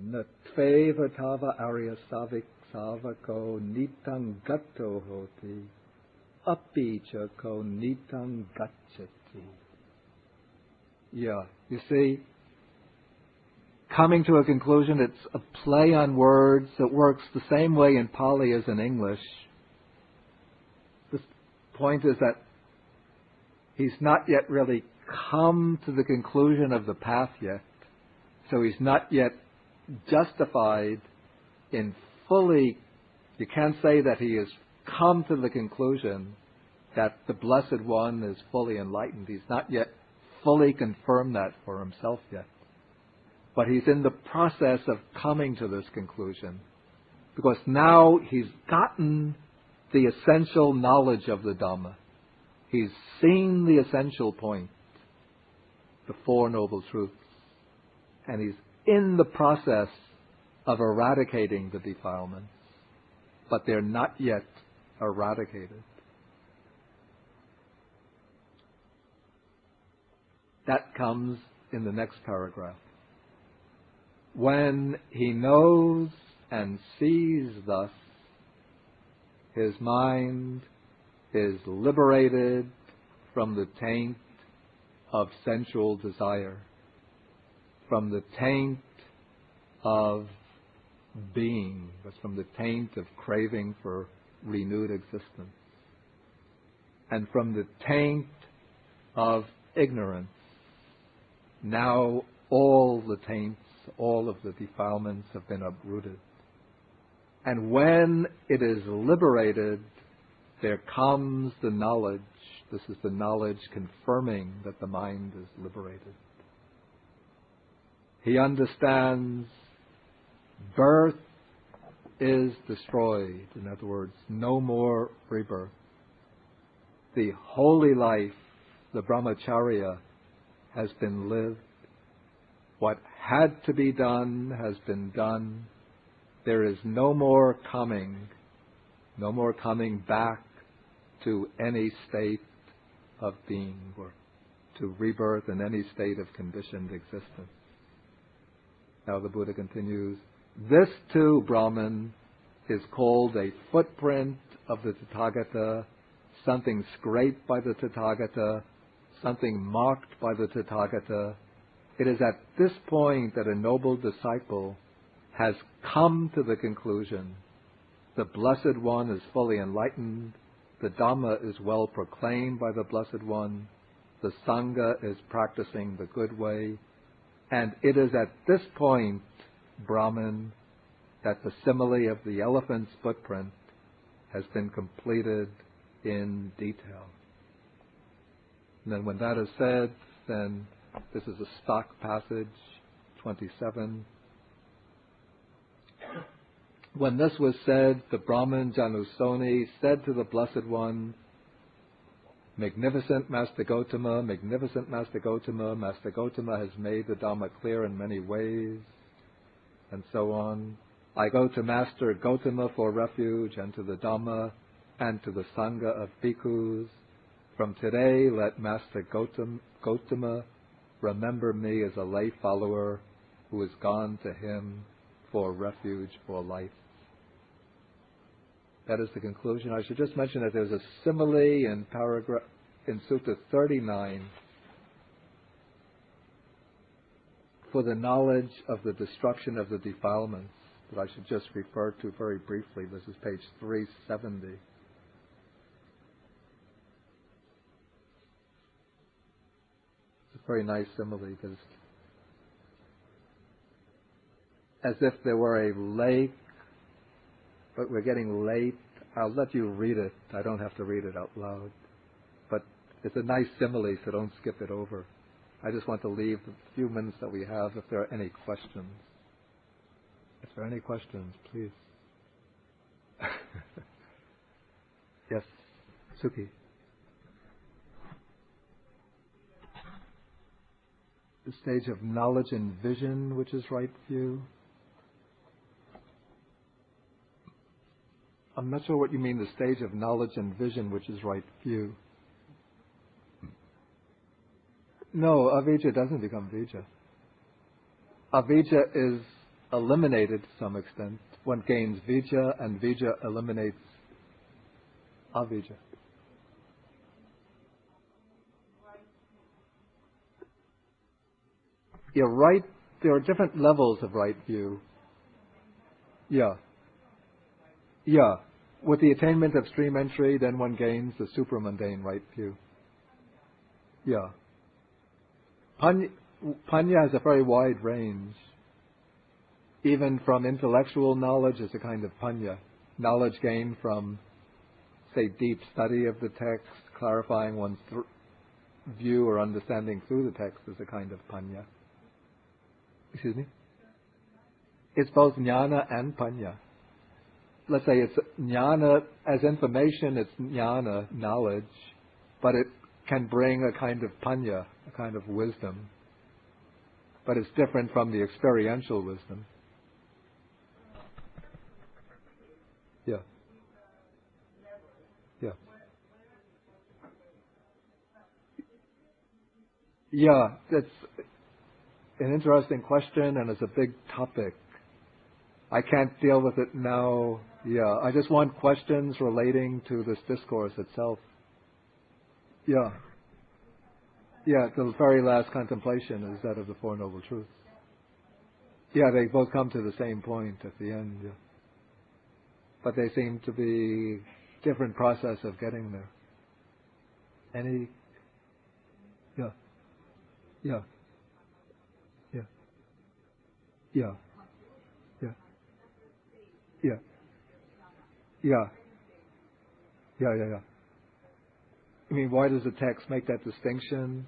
Natveva tava arya savako nitang gatto hoti apicha ko nitang gacchati. Yeah, you see, coming to a conclusion, it's a play on words that works the same way in Pali as in English. The point is that he's not yet really come to the conclusion of the path yet, so he's not yet justified in fully, you can't say that he has come to the conclusion that the Blessed One is fully enlightened. He's not yet fully confirmed that for himself yet. But he's in the process of coming to this conclusion, because now he's gotten the essential knowledge of the Dhamma. He's seen the essential point. the Four Noble Truths. And he's in the process of eradicating the defilements, but they're not yet eradicated. That comes in the next paragraph. When he knows and sees thus, his mind is liberated from the taint of sensual desire, from the taint of being, that's from the taint of craving for renewed existence, and from the taint of ignorance. Now all the taints, all of the defilements have been uprooted. And when it is liberated, there comes the knowledge. This is the knowledge confirming that the mind is liberated. He understands birth is destroyed. In other words, no more rebirth. The holy life, the brahmacharya, has been lived. What had to be done has been done. There is no more coming back to any state of being or to rebirth in any state of conditioned existence. Now the Buddha continues, this too, Brahman, is called a footprint of the Tathagata, something scraped by the Tathagata, something marked by the Tathagata. It is at this point that a noble disciple has come to the conclusion: the Blessed One is fully enlightened, the Dhamma is well proclaimed by the Blessed One, the Sangha is practicing the good way, and it is at this point, Brahman, that the simile of the elephant's footprint has been completed in detail. And then when that is said, then this is a stock passage, 27. When this was said, the Brahman Janusoni said to the Blessed One, Magnificent Master Gotama, Magnificent Master Gotama, Master Gotama has made the Dhamma clear in many ways, and so on. I go to Master Gotama for refuge, and to the Dhamma, and to the Sangha of bhikkhus. From today, let Master Gotama remember me as a lay follower who has gone to him for refuge for life. That is the conclusion. I should just mention that there's a simile in Sutta 39 for the knowledge of the destruction of the defilements that I should just refer to very briefly. This is page 370. It's a very nice simile because as if there were a lake, but we're getting late. I'll let you read it. I don't have to read it out loud. But it's a nice simile, so don't skip it over. I just want to leave the few minutes that we have if there are any questions. If there are any questions, please. Yes, Suki. The stage of knowledge and vision, which is right view. I'm not sure what you mean, the stage of knowledge and vision, which is right view. No, avijja doesn't become vijja. Avijja is eliminated to some extent. One gains vijja, and vijja eliminates avijja. You're right. There are different levels of right view. Yeah. With the attainment of stream entry, then one gains the supramundane right view. Yeah. Panya has a very wide range. Even from intellectual knowledge is a kind of panya. Knowledge gained from, say, deep study of the text, clarifying one's view or understanding through the text is a kind of panya. Excuse me? It's both jnana and panya. Let's say it's jnana as information, it's jnana, knowledge, but it can bring a kind of panya, a kind of wisdom. but it's different from the experiential wisdom. Yeah. Yeah. Yeah, that's an interesting question, and it's a big topic. I can't deal with it now. Yeah, I just want questions relating to this discourse itself. Yeah. Yeah, the very last contemplation is that of the Four Noble Truths. Yeah, they both come to the same point at the end, yeah. But they seem to be different process of getting there. Any? Yeah. Yeah. Yeah. Yeah. Yeah. Yeah. Yeah. Yeah, yeah, yeah. I mean, why does the text make that distinction?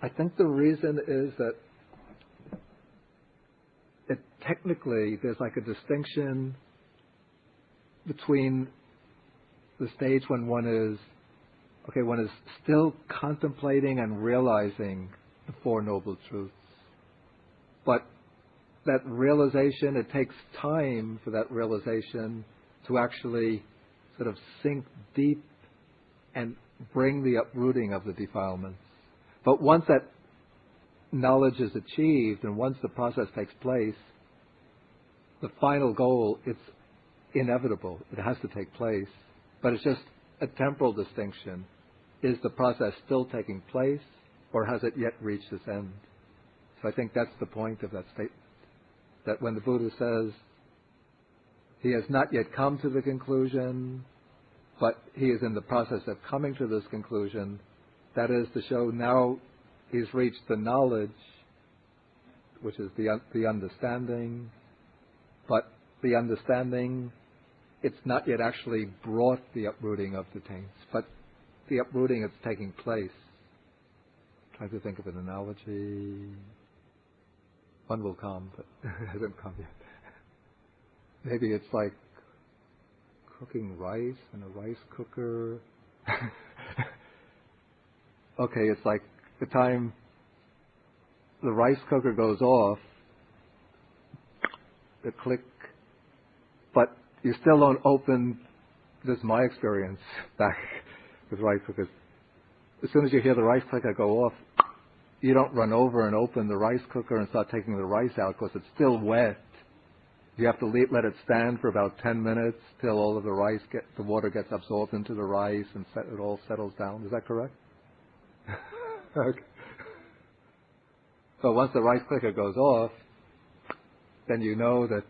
I think the reason is that technically there's like a distinction between the stage when one is still contemplating and realizing the Four Noble Truths. But that realization, it takes time for that realization to actually sort of sink deep and bring the uprooting of the defilements. But once that knowledge is achieved and once the process takes place, the final goal, it's inevitable. It has to take place. But it's just a temporal distinction. Is the process still taking place, or has it yet reached its end? So I think that's the point of that statement. That when the Buddha says he has not yet come to the conclusion, but he is in the process of coming to this conclusion, that is to show now he's reached the knowledge, which is the understanding, but the understanding, it's not yet actually brought the uprooting of the taints, but the uprooting is taking place. Trying to think of an analogy. One will come, but it hasn't come yet. Maybe it's like cooking rice in a rice cooker. Okay, it's like the time the rice cooker goes off, the click, but you still don't open, this is my experience back with rice cookers. As soon as you hear the rice cooker go off, you don't run over and open the rice cooker and start taking the rice out because it's still wet. You have to let it stand for about 10 minutes till all of the water gets absorbed into the rice and it all settles down. Is that correct? Okay. So once the rice cooker goes off, then you know that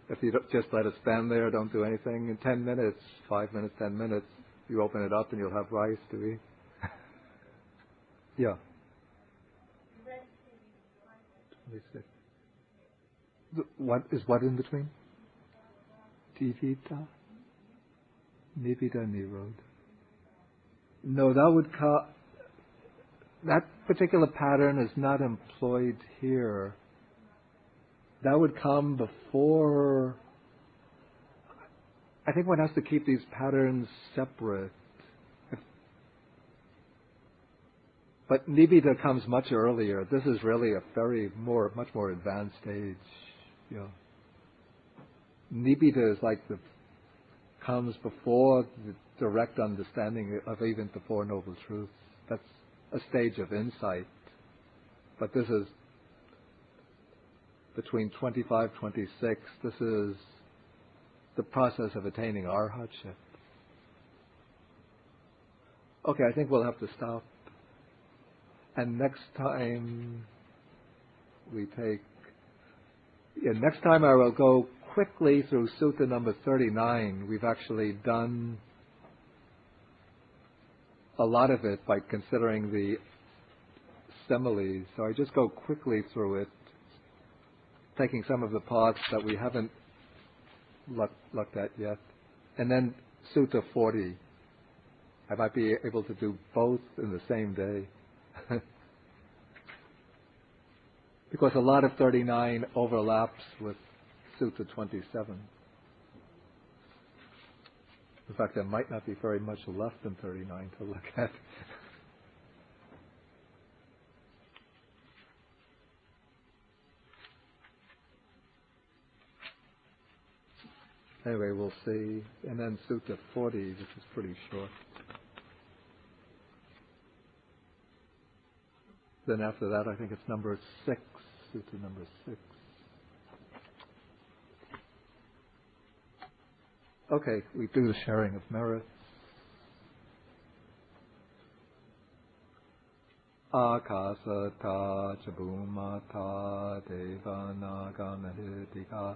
if you just let it stand there, don't do anything, in 10 minutes, 5 minutes, 10 minutes, you open it up and you'll have rice to eat. Yeah. 26. What is what in between? Tivita, Nibbida, Nirodha. No, that particular pattern is not employed here. That would come before. I think one has to keep these patterns separate. But Nibbida comes much earlier. This is really a much more advanced stage. Yeah. Nibbida is comes before the direct understanding of even the Four Noble Truths. That's a stage of insight. But this is between 25, 26. This is the process of attaining arhatship. Okay, I think we'll have to stop. And next time next time I will go quickly through Sutta number 39. We've actually done a lot of it by considering the similes. So I just go quickly through it, taking some of the parts that we haven't looked at yet. And then Sutta 40. I might be able to do both in the same day. Because a lot of 39 overlaps with Sutta 27. In fact, there might not be very much left in 39 to look at. Anyway, we'll see. And then Sutta 40, which is pretty short. Then after that, I think it's number 6, Sutta number 6. Okay, we do the sharing of merits. Akasata chabumata devanaga mahitika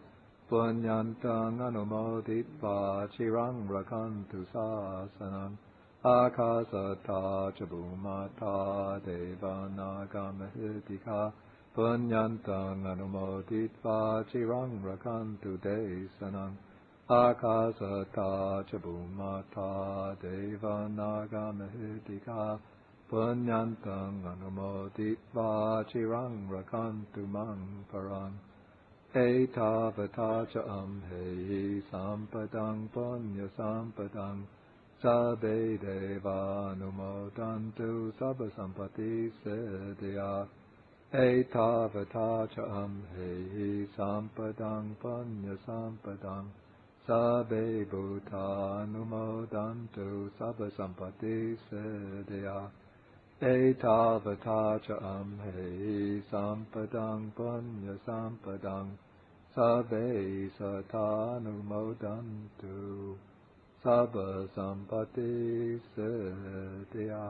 punyantang anumoditva chirang rakantu sasanam. Akasata chabumata devanaga mahitika punyantang anumoditva chirang rakantu desanam. Akasata chabumata devanaga mahitika punyantang anumoditva chirang rakantu mang parang. Etavata cha amhehi sampadang punya sampadang sabbe deva anumodantu sabba sampati siddhya. Etavata cha amhehi sampadang punya sampadang sabbe bhuta anumodantu sabba sampati siddhya. Etavata cha amhehi sampadang punya sampadang sabbe satanumodantu sabba sampati siddhya.